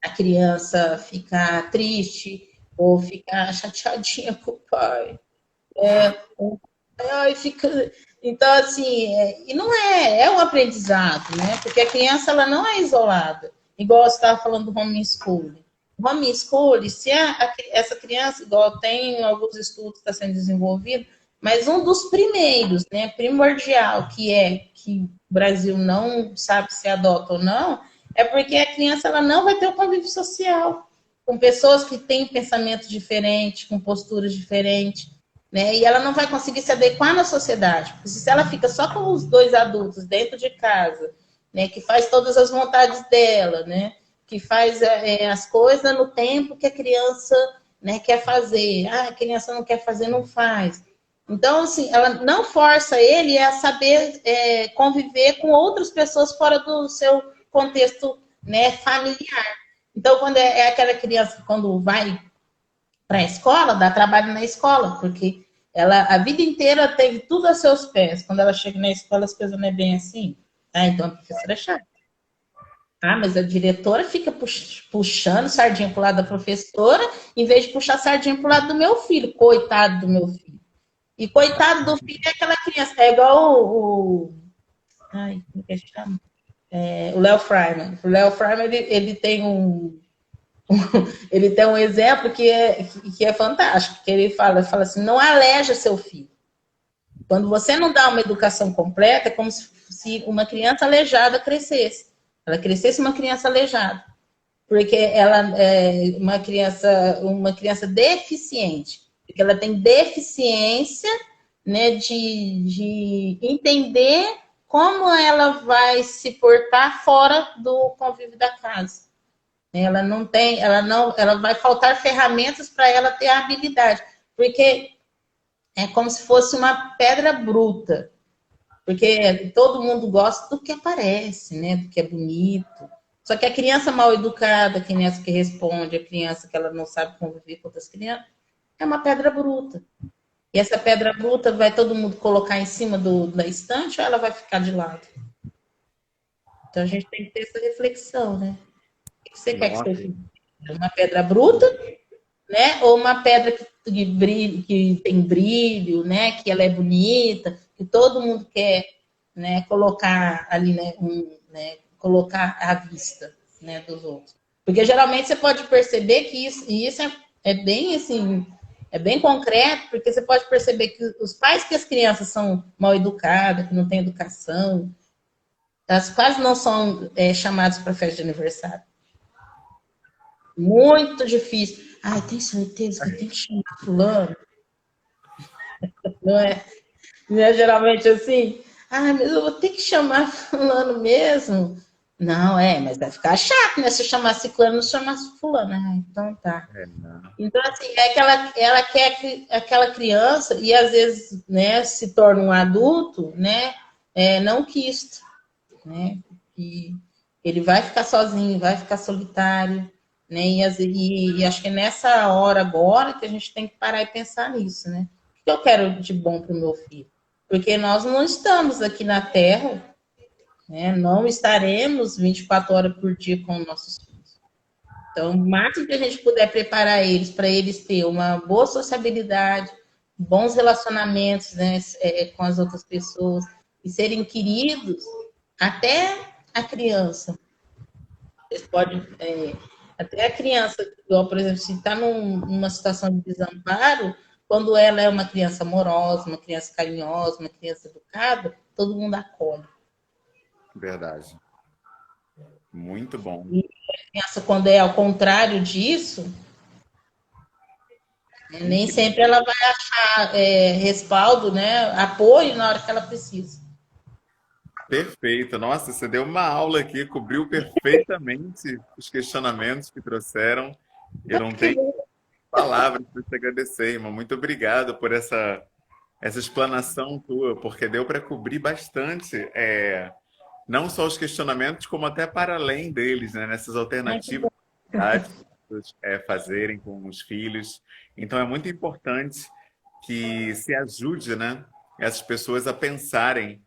a criança ficar triste ou ficar chateadinha com o pai. Ou, ai, fica... Então, assim, e não é um aprendizado, né? Porque a criança, ela não é isolada. Igual você estava falando do homeschooling. O homeschooling, se essa criança, igual tem alguns estudos que está sendo desenvolvido, mas um dos primeiros, né, primordial, que o Brasil não sabe se adota ou não, é porque a criança ela não vai ter o convívio social com pessoas que têm pensamentos diferentes, com posturas diferentes, né? E ela não vai conseguir se adequar na sociedade. Porque se ela fica só com os dois adultos dentro de casa, né, que faz todas as vontades dela, né, que faz as coisas no tempo que a criança, né, quer fazer. Ah, a criança não quer fazer, não faz. Então, assim, ela não força ele a saber conviver com outras pessoas fora do seu contexto, né, familiar. Então, quando é aquela criança, quando vai para a escola, dá trabalho na escola, porque ela a vida inteira teve tudo a seus pés. Quando ela chega na escola, as coisas não é bem assim. Ah, então a professora é chata. Ah, mas a diretora fica puxando sardinha para o lado da professora, em vez de puxar sardinha para o lado do meu filho. Coitado do meu filho. E coitado do filho é aquela criança. É igual ai, como é que chama? O Léo Freiman. O Léo Freiman, ele tem ele tem um exemplo que é fantástico, que ele fala assim, não aleja seu filho. Quando você não dá uma educação completa, é como se uma criança aleijada crescesse. Ela crescesse uma criança aleijada. Porque ela é uma criança deficiente. Porque ela tem deficiência, né, de entender como ela vai se portar fora do convívio da casa. Ela não tem, ela vai faltar ferramentas para ela ter a habilidade, porque é como se fosse uma pedra bruta, porque todo mundo gosta do que aparece, né, do que é bonito. Só que a criança mal educada, a criança que responde, a criança que ela não sabe conviver com outras crianças, é uma pedra bruta. E essa pedra bruta vai todo mundo colocar em cima da estante ou ela vai ficar de lado? Então a gente tem que ter essa reflexão, né? O que você quer que seu filho seja? Uma pedra bruta, né? Ou uma pedra que tem brilho, né? Que ela é bonita, que todo mundo quer, né? Colocar ali, né? Colocar à vista, né? Dos outros. Porque geralmente você pode perceber que isso é bem assim, é bem concreto, porque você pode perceber que os pais que as crianças são mal educadas, que não têm educação, elas quase não são chamados para festa de aniversário. Muito difícil. Ai, tem certeza que eu tenho que chamar fulano? Não é? Não é geralmente assim? Ah, mas eu vou ter que chamar fulano mesmo? Não, mas vai ficar chato, né? Se eu chamar ciclano, não chamar fulano. Ah, então tá. Então, assim, ela quer que aquela criança, e às vezes, né, se torna um adulto, né, não quisto, né? E ele vai ficar sozinho, vai ficar solitário, né? E acho que é nessa hora agora que a gente tem que parar e pensar nisso, né? O que eu quero de bom para o meu filho? Porque nós não estamos aqui na Terra, né? Não estaremos 24 horas por dia com nossos filhos. Então, o máximo que a gente puder preparar eles para eles ter uma boa sociabilidade, bons relacionamentos, né, com as outras pessoas e serem queridos, até a criança. Vocês podem, até a criança, igual, por exemplo, se está numa situação de desamparo, quando ela é uma criança amorosa, uma criança carinhosa, uma criança educada, todo mundo acolhe. Verdade. Muito bom. E a criança, quando é ao contrário disso, Nem sempre ela vai achar respaldo, né? Apoio na hora que ela precisa. Perfeito. Nossa, você deu uma aula aqui, cobriu perfeitamente os questionamentos que trouxeram. Eu não Que tenho bom. palavras para te agradecer, irmã. Muito obrigado por essa explanação tua, porque deu para cobrir bastante, não só os questionamentos, como até para além deles, né? Nessas Ai, que alternativas bom. que as pessoas, fazerem com os filhos. Então, é muito importante que se ajude, né, essas pessoas a pensarem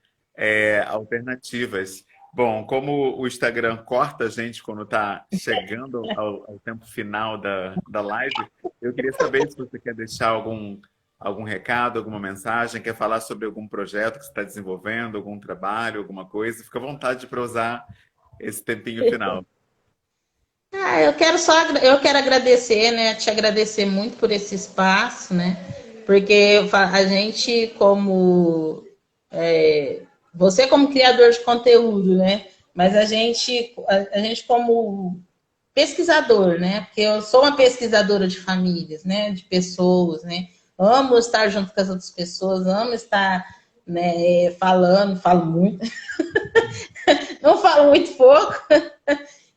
alternativas. Bom, como o Instagram corta a gente quando está chegando ao tempo final da live, eu queria saber se você quer deixar algum recado, alguma mensagem, quer falar sobre algum projeto que você está desenvolvendo, algum trabalho, alguma coisa. Fica à vontade para usar esse tempinho final. Eu quero agradecer, né? Te agradecer muito por esse espaço, né? Porque a gente, você como criador de conteúdo, né? Mas a gente como pesquisador, né? Porque eu sou uma pesquisadora de famílias, né? De pessoas, né? Amo estar junto com as outras pessoas, amo estar, né, falo muito, não falo muito pouco.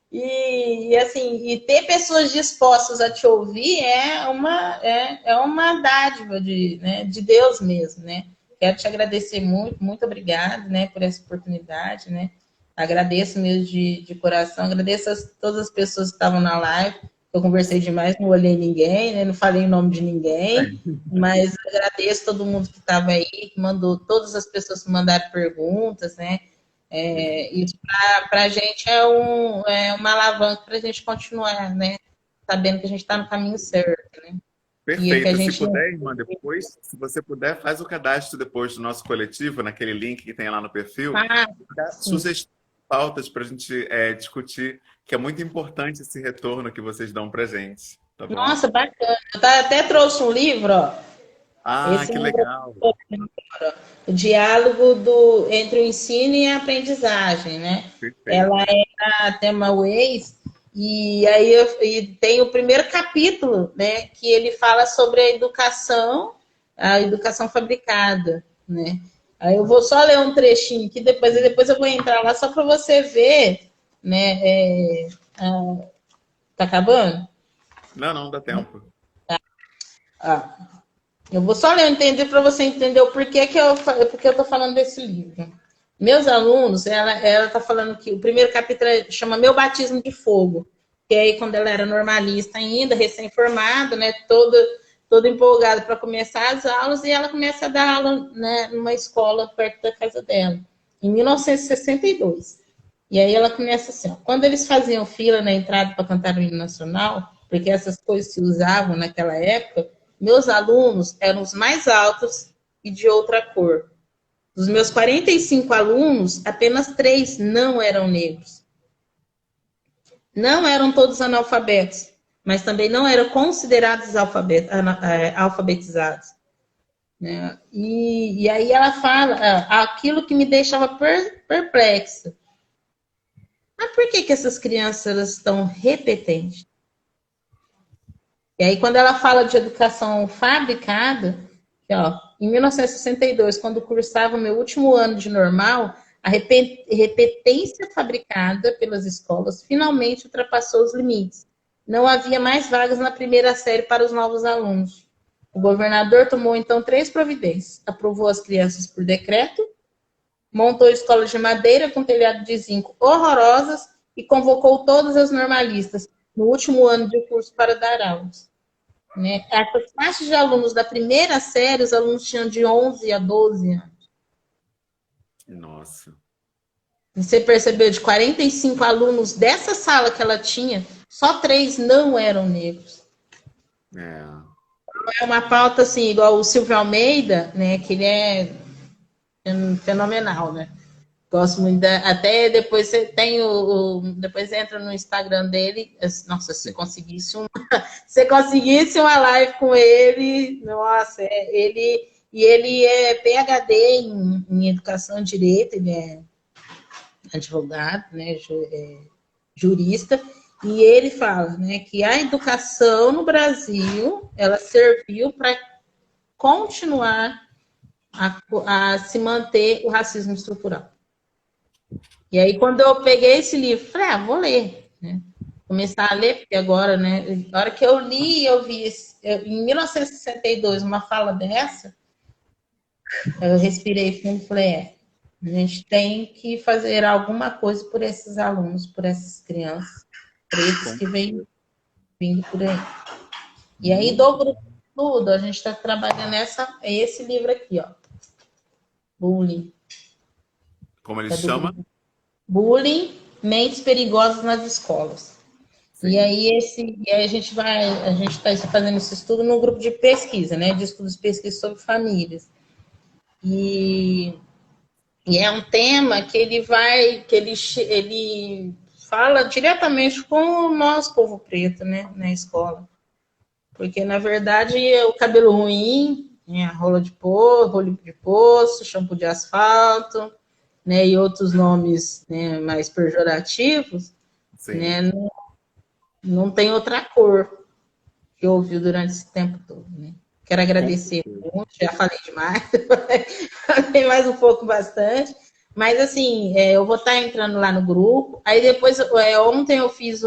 E ter pessoas dispostas a te ouvir é uma dádiva de Deus mesmo, né? Quero te agradecer muito, muito obrigada, né, por essa oportunidade, né? Agradeço mesmo de coração, agradeço todas as pessoas que estavam na live. Eu conversei demais, não olhei ninguém, né? Não falei o nome de ninguém, mas agradeço todo mundo que estava aí, que mandou, todas as pessoas que mandaram perguntas, né? Isso para a gente é uma alavanca para a gente continuar, né? Sabendo que a gente está no caminho certo, né? E é que a Perfeito. Se gente. puder, irmã, depois, se você puder, faz o cadastro depois do nosso coletivo, naquele link que tem lá no perfil. Ah, Dá sim. sugestões, pautas para a gente discutir, que é muito importante esse retorno que vocês dão para gente, tá bom? Nossa, bacana. Eu até trouxe um livro, ó. Ah, Esse que livro, legal. o diálogo entre o ensino e a aprendizagem, né? Ela Perfeito. é da Tema Ways, e aí e tem o primeiro capítulo, né? Que ele fala sobre a educação fabricada, né? Aí eu vou só ler um trechinho aqui, depois eu vou entrar lá só para você ver, né? Tá acabando? Não, não dá tempo. Ah, eu vou só ler entender para você entender o porquê porque eu tô falando desse livro. Meus alunos, ela tá falando que o primeiro capítulo chama Meu Batismo de Fogo. Que aí, quando ela era normalista ainda, recém-formada, né, toda empolgada para começar as aulas, e ela começa a dar aula, né, numa escola perto da casa dela, em 1962. E aí ela começa assim, ó, quando eles faziam fila na entrada para cantar o hino nacional, porque essas coisas se usavam naquela época, meus alunos eram os mais altos e de outra cor. Dos meus 45 alunos, apenas 3 não eram negros. Não eram todos analfabetos, mas também não eram considerados alfabetizados. Né? E aí ela fala aquilo que me deixava perplexa. Mas por que essas crianças estão repetentes? E aí, quando ela fala de educação fabricada, que, ó, em 1962, quando cursava o meu último ano de normal, a repetência fabricada pelas escolas finalmente ultrapassou os limites. Não havia mais vagas na primeira série para os novos alunos. O governador tomou então 3 providências. Aprovou as crianças por decreto, montou escolas de madeira com telhado de zinco horrorosas e convocou todas as normalistas no último ano de curso para dar aulas. Né? Essas faixas de alunos da primeira série, os alunos tinham de 11 a 12 anos. Nossa. Você percebeu, de 45 alunos dessa sala que ela tinha, só 3 não eram negros. É. É uma pauta assim, igual o Silvio Almeida, né, que ele é fenomenal, né? Gosto muito até depois você tem depois entra no Instagram dele. Nossa, se conseguisse uma live com ele, nossa, ele é PhD em educação e direito, ele é advogado, né, jurista, E ele fala, né, que a educação no Brasil, ela serviu para continuar a se manter o racismo estrutural. E aí, quando eu peguei esse livro, falei, vou ler, né? Começar a ler, porque agora, né, na hora que eu li, eu vi, em 1962, uma fala dessa, eu respirei fundo e falei, a gente tem que fazer alguma coisa por esses alunos, por essas crianças pretas que vêm vindo por aí. E aí, do grupo de estudo, a gente está trabalhando esse livro aqui, ó. Bullying. Como ele chama? Bullying, mentes perigosas nas escolas. Sim. E aí a gente está fazendo esse estudo num grupo de pesquisa, né? De estudos de pesquisa sobre famílias. E é um tema que ele fala diretamente com o nosso povo preto, né? Na escola. Porque, na verdade, o cabelo ruim, né, rola de rolho de poço, shampoo de asfalto, né, e outros nomes, né, mais pejorativos, né, não tem outra cor que ouviu durante esse tempo todo. Né. Quero agradecer muito, já falei demais, falei mais um pouco bastante, mas assim, eu vou estar entrando lá no grupo, aí depois, ontem eu fiz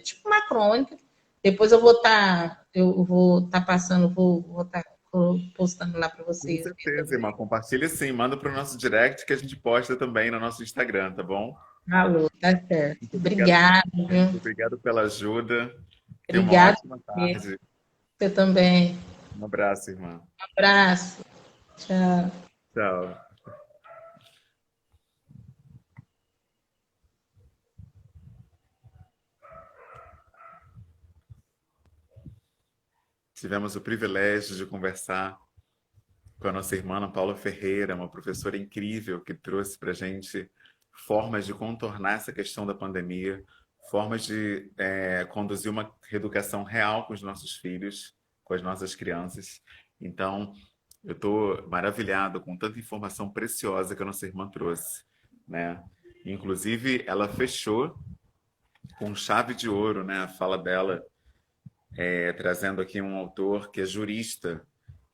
tipo uma crônica. Depois eu vou estar passando, vou estar postando lá para vocês. Com certeza, irmã. Compartilha sim, manda para o nosso direct que a gente posta também no nosso Instagram, tá bom? Alô, tá certo. Obrigada. Obrigado pela ajuda. Tenha uma Obrigada. ótima tarde. Você também. Um abraço, irmã. Um abraço. Tchau. Tchau. Tivemos o privilégio de conversar com a nossa irmã Ana Paula Ferreira, uma professora incrível que trouxe para a gente formas de contornar essa questão da pandemia, formas de conduzir uma reeducação real com os nossos filhos, com as nossas crianças. Então, eu estou maravilhado com tanta informação preciosa que a nossa irmã trouxe, né? Inclusive, ela fechou com chave de ouro, né, a fala dela, trazendo aqui um autor que é jurista,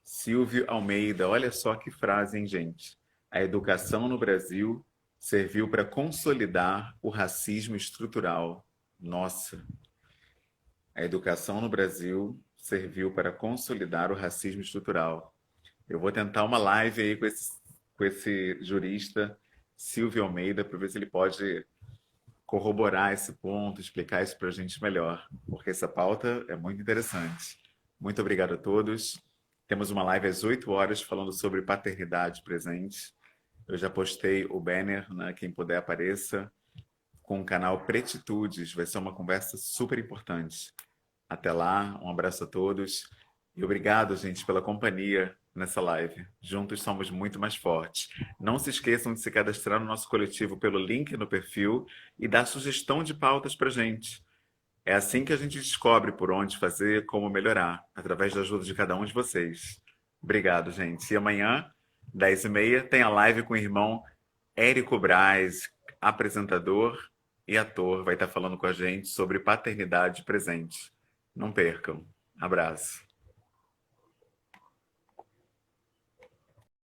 Silvio Almeida. Olha só que frase, hein, gente? A educação no Brasil serviu para consolidar o racismo estrutural. Nossa! A educação no Brasil serviu para consolidar o racismo estrutural. Eu vou tentar uma live aí com esse jurista, Silvio Almeida, para ver se ele pode corroborar esse ponto, explicar isso para a gente melhor, porque essa pauta é muito interessante. Muito obrigado a todos. Temos uma live às 8 horas falando sobre paternidade presente. Eu já postei o banner, né? Quem puder apareça, com o canal Pretitudes. Vai ser uma conversa super importante. Até lá, um abraço a todos. E obrigado, gente, pela companhia nessa live. Juntos somos muito mais fortes. Não se esqueçam de se cadastrar no nosso coletivo pelo link no perfil e dar sugestão de pautas para gente. É assim que a gente descobre por onde fazer, como melhorar, através da ajuda de cada um de vocês. Obrigado, gente. E amanhã, 10h30, tem a live com o irmão Érico Braz, apresentador e ator, vai estar falando com a gente sobre paternidade presente. Não percam. Abraço.